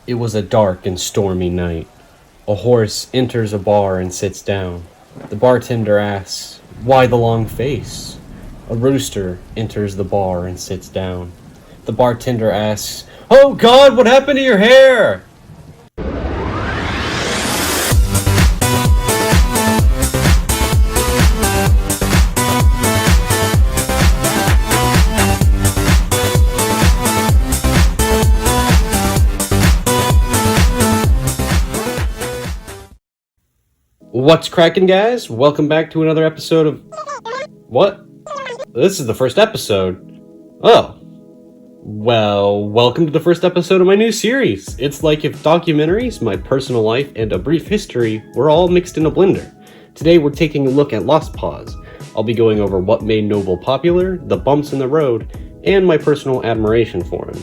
It was a dark and stormy night. A horse enters a bar and sits down. The bartender asks, "Why the long face?" A rooster enters the bar and sits down. The bartender asks, "Oh God, what happened to your hair?" What's cracking, guys? Welcome back to another episode of... What? This is the first episode. Oh. Well, welcome to the first episode of my new series. It's like if documentaries, my personal life, and a brief history were all mixed in a blender. Today we're taking a look at Lost Pause. I'll be going over what made Noble popular, the bumps in the road, and my personal admiration for him.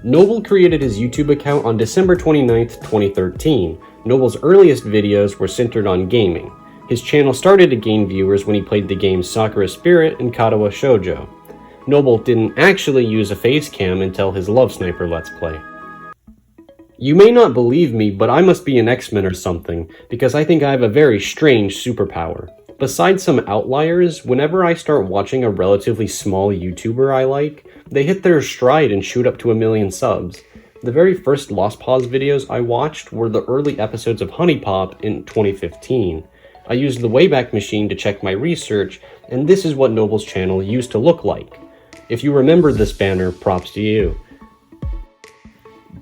Noble created his YouTube account on December 29th, 2013. Noble's earliest videos were centered on gaming. His channel started to gain viewers when he played the games Sakura Spirit and Katawa Shoujo. Noble didn't actually use a face cam until his Love Sniper Let's Play. You may not believe me, but I must be an X-Men or something, because I think I have a very strange superpower. Besides some outliers, whenever I start watching a relatively small YouTuber I like, they hit their stride and shoot up to 1 million subs. The very first Lost Pause videos I watched were the early episodes of Honey Pop in 2015. I used the Wayback Machine to check my research, and this is what Noble's channel used to look like. If you remember this banner, props to you.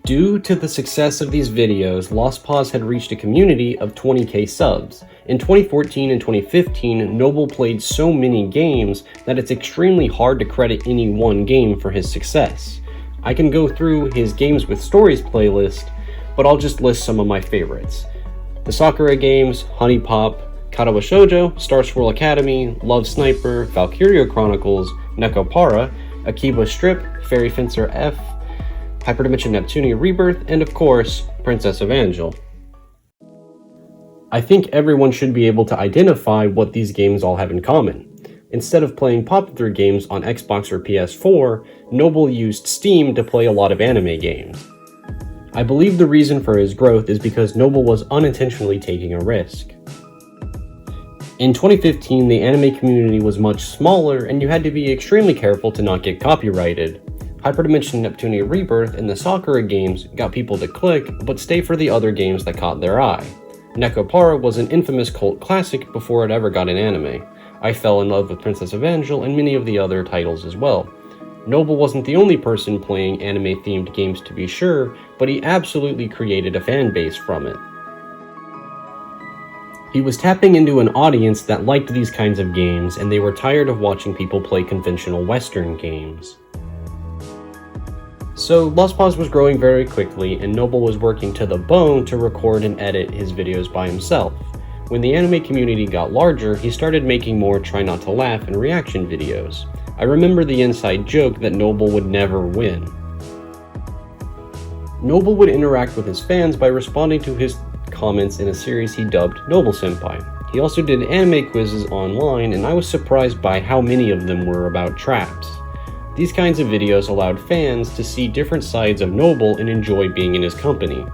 Due to the success of these videos, Lost Pause had reached a community of 20k subs. In 2014 and 2015, Noble played so many games that it's extremely hard to credit any one game for his success. I can go through his Games with Stories playlist, but I'll just list some of my favorites. The Sakura games, Honey Pop, Katawa Shoujo, Star Swirl Academy, Love Sniper, Valkyria Chronicles, Nekopara, Akiba Strip, Fairy Fencer F, Hyperdimension Neptunia Rebirth, and of course, Princess of Angel. I think everyone should be able to identify what these games all have in common. Instead of playing popular games on Xbox or PS4, Noble used Steam to play a lot of anime games. I believe the reason for his growth is because Noble was unintentionally taking a risk. In 2015, the anime community was much smaller, and you had to be extremely careful to not get copyrighted. Hyperdimension Neptunia Rebirth and the Sakura games got people to click, but stay for the other games that caught their eye. Nekopara was an infamous cult classic before it ever got an anime. I fell in love with Princess of Angel and many of the other titles as well. Noble wasn't the only person playing anime-themed games to be sure, but he absolutely created a fan base from it. He was tapping into an audience that liked these kinds of games, and they were tired of watching people play conventional Western games. So Lost Pause was growing very quickly, and Noble was working to the bone to record and edit his videos by himself. When the anime community got larger, he started making more try not to laugh and reaction videos. I remember the inside joke that Noble would never win. Noble would interact with his fans by responding to his comments in a series he dubbed Noble Senpai. He also did anime quizzes online, and I was surprised by how many of them were about traps. These kinds of videos allowed fans to see different sides of Noble and enjoy being in his company.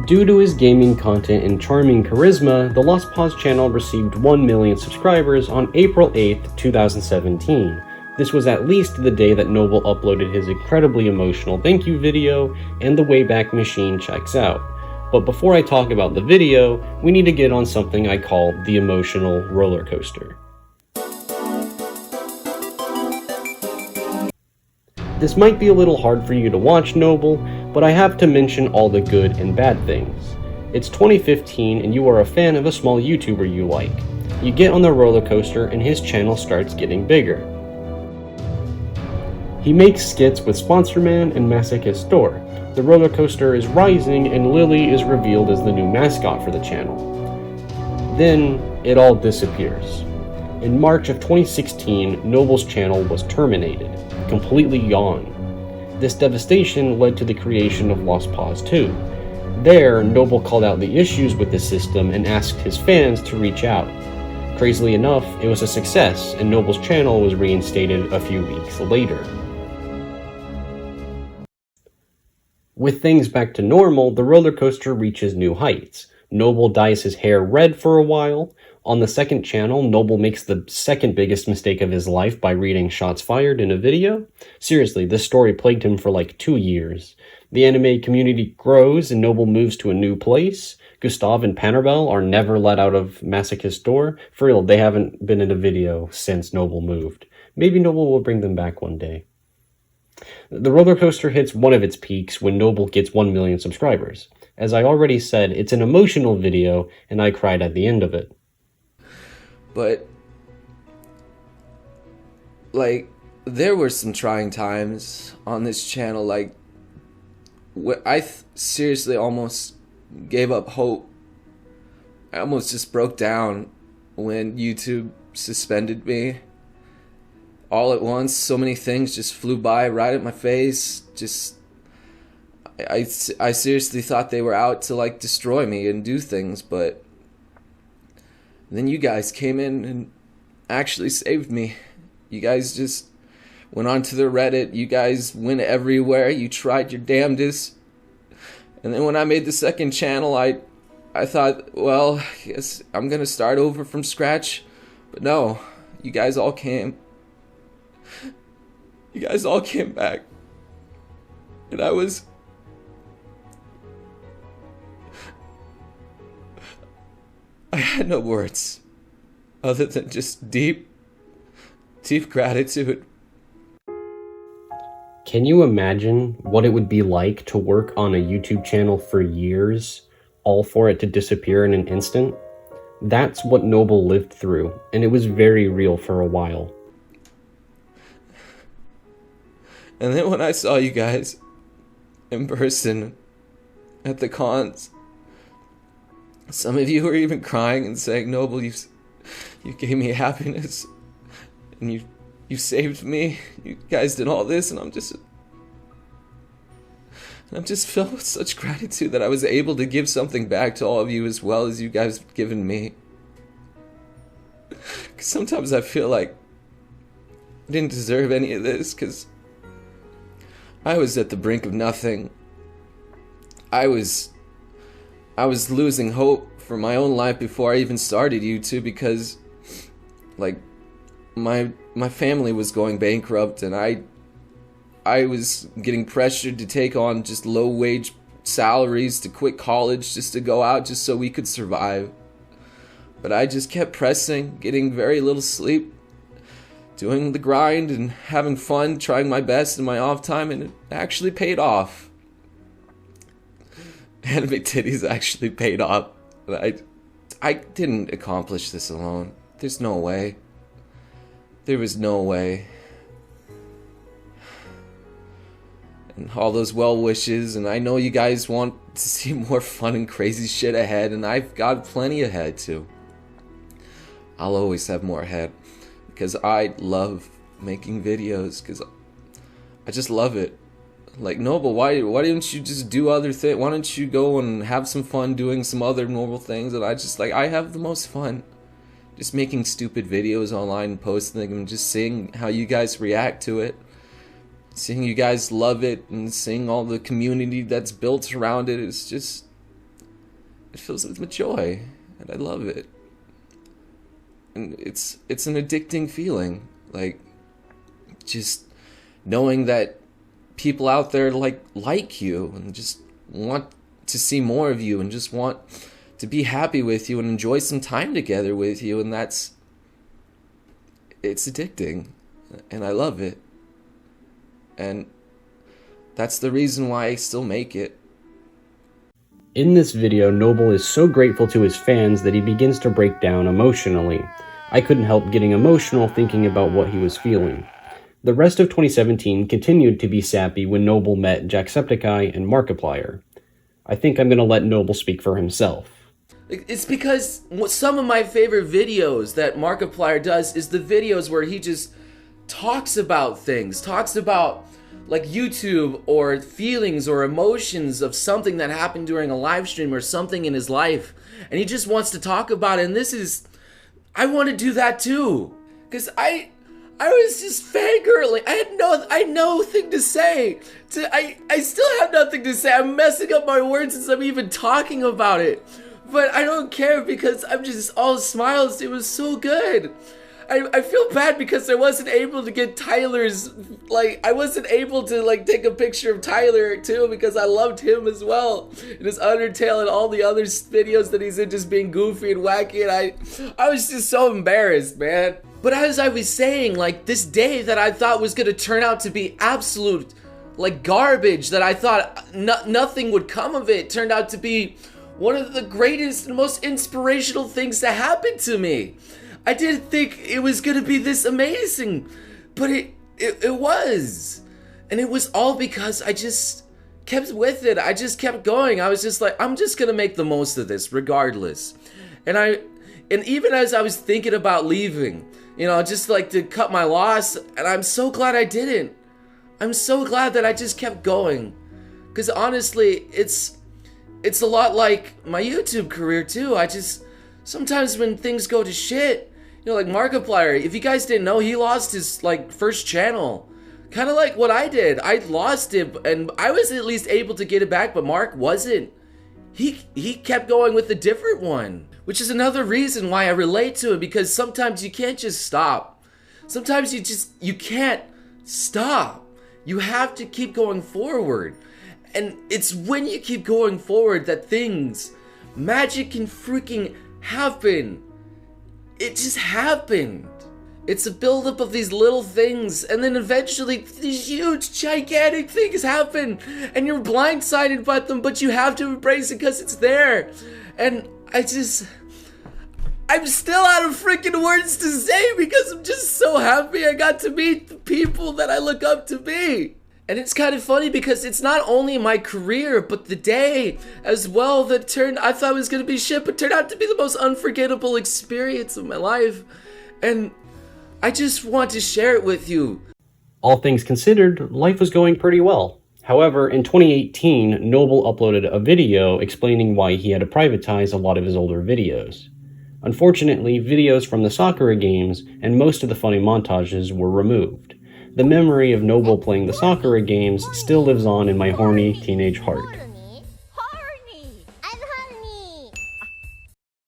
Due to his gaming content and charming charisma, the Lost Pause channel received 1 million subscribers on April 8th, 2017. This was at least the day that Noble uploaded his incredibly emotional thank you video, and the Wayback Machine checks out. But before I talk about the video, we need to get on something I call the emotional roller coaster. This might be a little hard for you to watch, Noble, but I have to mention all the good and bad things. It's 2015 and you are a fan of a small YouTuber you like. You get on the roller coaster and his channel starts getting bigger. He makes skits with Sponsorman and Masochist Store. The roller coaster is rising and Lily is revealed as the new mascot for the channel. Then it all disappears. In March of 2016, Noble's channel was terminated, completely gone. This devastation led to the creation of Lost Pause 2. There, Noble called out the issues with the system and asked his fans to reach out. Crazily enough, it was a success, and Noble's channel was reinstated a few weeks later. With things back to normal, the roller coaster reaches new heights. Noble dyes his hair red for a while. On the second channel, Noble makes the second biggest mistake of his life by reading shots fired in a video. Seriously, this story plagued him for like 2 years. The anime community grows and Noble moves to a new place. Gustav and Panerbel are never let out of Masochist's door. For real, they haven't been in a video since Noble moved. Maybe Noble will bring them back one day. The roller coaster hits one of its peaks when Noble gets 1 million subscribers. As I already said, it's an emotional video, and I cried at the end of it. But, like, there were some trying times on this channel. Like, I seriously almost gave up hope. I almost just broke down when YouTube suspended me. All at once, so many things just flew by right at my face. I seriously thought they were out to like destroy me and do things, but then you guys came in and actually saved me. You guys just went onto the Reddit. You guys went everywhere. You tried your damnedest. And then when I made the second channel, I thought, well, I guess I'm gonna start over from scratch. But no, you guys all came. You guys all came back. And I had no words other than just deep gratitude. Can you imagine what it would be like to work on a YouTube channel for years, all for it to disappear in an instant? That's what Noble lived through, and it was very real for a while. And then when I saw you guys in person at the cons, some of you were even crying and saying, Noble, you gave me happiness, and you saved me. You guys did all this, and I'm just filled with such gratitude that I was able to give something back to all of you as well as you guys have given me. Because sometimes I feel like I didn't deserve any of this, because I was at the brink of nothing. I was losing hope for my own life before I even started YouTube, because like my family was going bankrupt, and I was getting pressured to take on just low wage salaries, to quit college just to go out just so we could survive. But I just kept pressing, getting very little sleep, doing the grind and having fun, trying my best in my off time, and it actually paid off. Anime titties actually paid off. I didn't accomplish this alone. There's no way. There was no way. And all those well wishes, and I know you guys want to see more fun and crazy shit ahead, and I've got plenty ahead too. I'll always have more ahead, because I love making videos, because I just love it. Like, Noble, why didn't you just do other things? Why don't you go and have some fun doing some other normal things? And I have the most fun just making stupid videos online and posting them, and just seeing how you guys react to it. Seeing you guys love it, and seeing all the community that's built around it. It's just, it fills me with joy, and I love it. And it's an addicting feeling, like, just knowing that people out there like you, and just want to see more of you, and just want to be happy with you and enjoy some time together with you, and it's addicting, and I love it. And that's the reason why I still make it. In this video, Noble is so grateful to his fans that he begins to break down emotionally. I couldn't help getting emotional thinking about what he was feeling. The rest of 2017 continued to be sappy when Noble met Jacksepticeye and Markiplier. I think I'm going to let Noble speak for himself. It's because some of my favorite videos that Markiplier does is the videos where he just talks about things, talks about like YouTube or feelings or emotions of something that happened during a live stream or something in his life, and he just wants to talk about it. And this is, I want to do that too. Because I was just fangirling. I had nothing to say. I still have nothing to say. I'm messing up my words since I'm even talking about it. But I don't care because I'm just all smiles. It was so good. I feel bad because I wasn't able to get Tyler's, I wasn't able to, take a picture of Tyler, too, because I loved him as well. And his Undertale and all the other videos that he's in just being goofy and wacky, and I was just so embarrassed, man. But as I was saying, this day that I thought was gonna turn out to be absolute, garbage, that I thought nothing would come of it, turned out to be one of the greatest and most inspirational things to happen to me. I didn't think it was gonna be this amazing, but it was. And it was all because I just kept with it. I just kept going. I was just I'm just gonna make the most of this regardless. And even as I was thinking about leaving, just to cut my loss, and I'm so glad I didn't. I'm so glad that I just kept going. Because honestly, it's a lot like my YouTube career too. Sometimes when things go to shit, like Markiplier, if you guys didn't know, he lost his first channel. Kind of like what I did. I lost it and I was at least able to get it back, but Mark wasn't. He kept going with a different one, which is another reason why I relate to it, because sometimes you can't just stop. Sometimes you can't stop. You have to keep going forward. And it's when you keep going forward that magic can freaking happen. It just happened. It's a buildup of these little things, and then eventually these huge, gigantic things happen, and you're blindsided by them, but you have to embrace it because it's there. And I'm still out of freaking words to say because I'm just so happy I got to meet the people that I look up to be. And it's kind of funny because it's not only my career, but the day as well that I thought was going to be shit, but turned out to be the most unforgettable experience of my life. And I just want to share it with you. All things considered, life was going pretty well. However, in 2018, Noble uploaded a video explaining why he had to privatize a lot of his older videos. Unfortunately, videos from the Sakura games and most of the funny montages were removed. The memory of Noble playing the Sakura games still lives on in my horny teenage heart.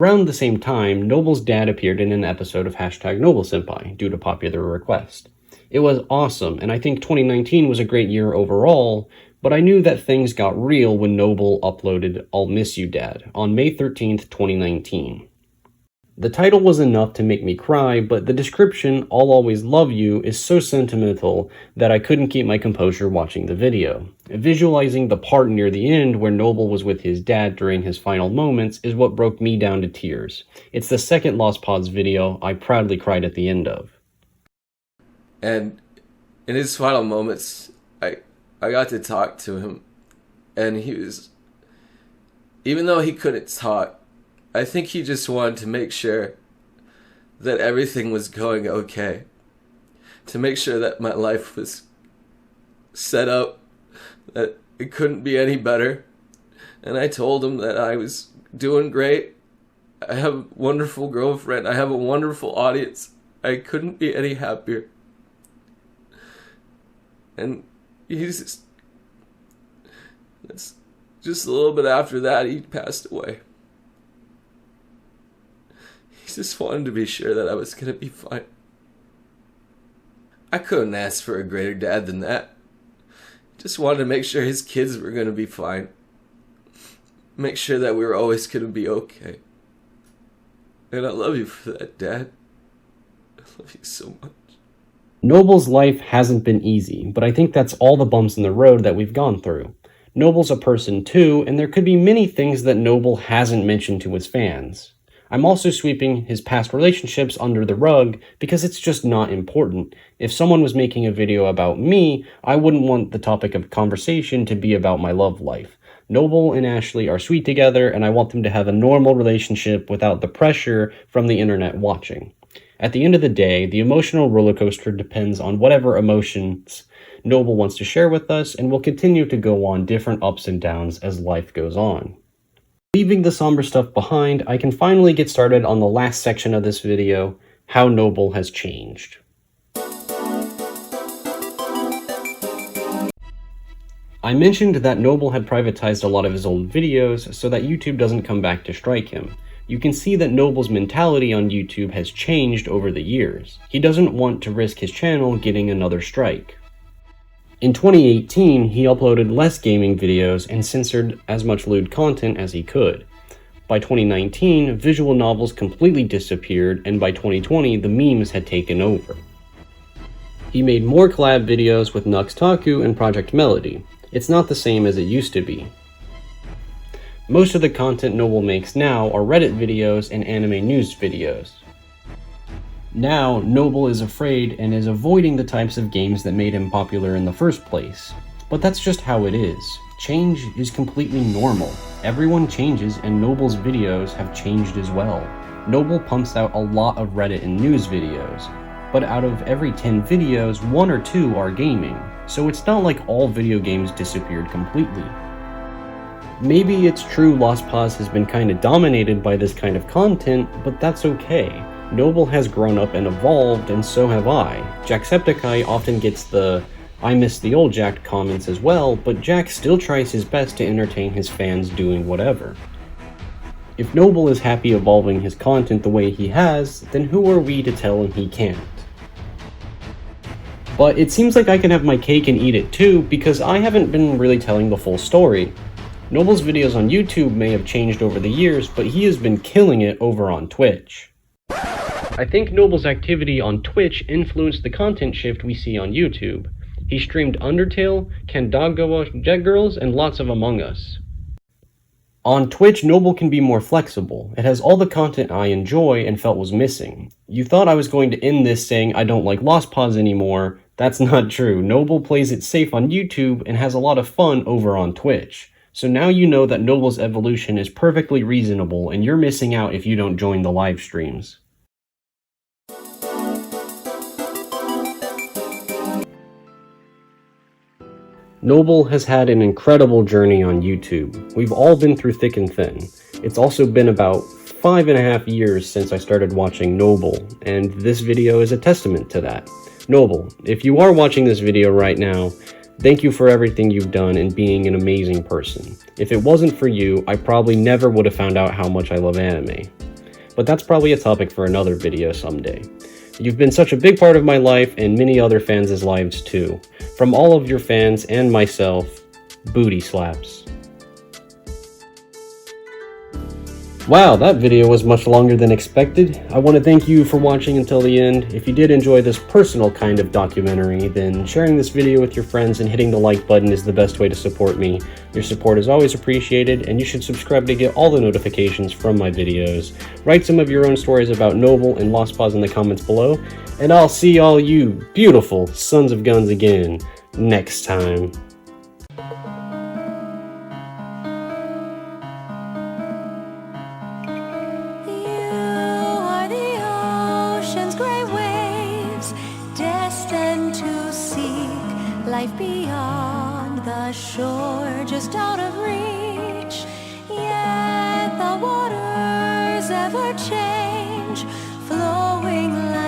Around the same time, Noble's dad appeared in an episode of #NobleSenpai due to popular request. It was awesome, and I think 2019 was a great year overall, but I knew that things got real when Noble uploaded I'll Miss You Dad on May 13th, 2019. The title was enough to make me cry, but the description, I'll Always Love You, is so sentimental that I couldn't keep my composure watching the video. Visualizing the part near the end where Noble was with his dad during his final moments is what broke me down to tears. It's the second Lost Pods video I proudly cried at the end of. And in his final moments, I got to talk to him, and he was, even though he couldn't talk, I think he just wanted to make sure that everything was going okay. To make sure that my life was set up, that it couldn't be any better. And I told him that I was doing great. I have a wonderful girlfriend. I have a wonderful audience. I couldn't be any happier. And that's just a little bit after that, he passed away. He just wanted to be sure that I was going to be fine. I couldn't ask for a greater dad than that. Just wanted to make sure his kids were going to be fine. Make sure that we were always going to be okay. And I love you for that, Dad. I love you so much. Noble's life hasn't been easy, but I think that's all the bumps in the road that we've gone through. Noble's a person too, and there could be many things that Noble hasn't mentioned to his fans. I'm also sweeping his past relationships under the rug because it's just not important. If someone was making a video about me, I wouldn't want the topic of conversation to be about my love life. Noble and Ashley are sweet together, and I want them to have a normal relationship without the pressure from the internet watching. At the end of the day, the emotional roller coaster depends on whatever emotions Noble wants to share with us, and will continue to go on different ups and downs as life goes on. Leaving the somber stuff behind, I can finally get started on the last section of this video, how Noble has changed. I mentioned that Noble had privatized a lot of his old videos so that YouTube doesn't come back to strike him. You can see that Noble's mentality on YouTube has changed over the years. He doesn't want to risk his channel getting another strike. In 2018, he uploaded less gaming videos and censored as much lewd content as he could. By 2019, visual novels completely disappeared, and by 2020, the memes had taken over. He made more collab videos with Nuxtaku and Project Melody. It's not the same as it used to be. Most of the content Noble makes now are Reddit videos and anime news videos. Now, Noble is afraid and is avoiding the types of games that made him popular in the first place. But that's just how it is. Change is completely normal. Everyone changes, and Noble's videos have changed as well. Noble pumps out a lot of Reddit and news videos, but out of every 10 videos, 1 or 2 are gaming, so it's not like all video games disappeared completely. Maybe it's true Lost Pause has been kinda dominated by this kind of content, but that's okay. Noble has grown up and evolved, and so have I. Jacksepticeye often gets the "I miss the old Jack" comments as well, but Jack still tries his best to entertain his fans doing whatever. If Noble is happy evolving his content the way he has, then who are we to tell him he can't? But it seems like I can have my cake and eat it too, because I haven't been really telling the full story. Noble's videos on YouTube may have changed over the years, but he has been killing it over on Twitch. I think Noble's activity on Twitch influenced the content shift we see on YouTube. He streamed Undertale, Can Dog Go Wash Jet Girls, and lots of Among Us. On Twitch, Noble can be more flexible. It has all the content I enjoy and felt was missing. You thought I was going to end this saying I don't like Lost Pause anymore. That's not true. Noble plays it safe on YouTube and has a lot of fun over on Twitch. So now you know that Noble's evolution is perfectly reasonable, and you're missing out if you don't join the live streams. Noble has had an incredible journey on YouTube. We've all been through thick and thin. It's also been about 5.5 years since I started watching Noble, and this video is a testament to that. Noble, if you are watching this video right now, thank you for everything you've done and being an amazing person. If it wasn't for you, I probably never would have found out how much I love anime. But that's probably a topic for another video someday. You've been such a big part of my life and many other fans' lives too. From all of your fans and myself, booty slaps. Wow, that video was much longer than expected. I want to thank you for watching until the end. If you did enjoy this personal kind of documentary, then sharing this video with your friends and hitting the like button is the best way to support me. Your support is always appreciated, and you should subscribe to get all the notifications from my videos. Write some of your own stories about Noble and Lost Pause in the comments below, and I'll see all you beautiful sons of guns again next time. Life beyond the shore, just out of reach. Yet the waters ever change, flowing like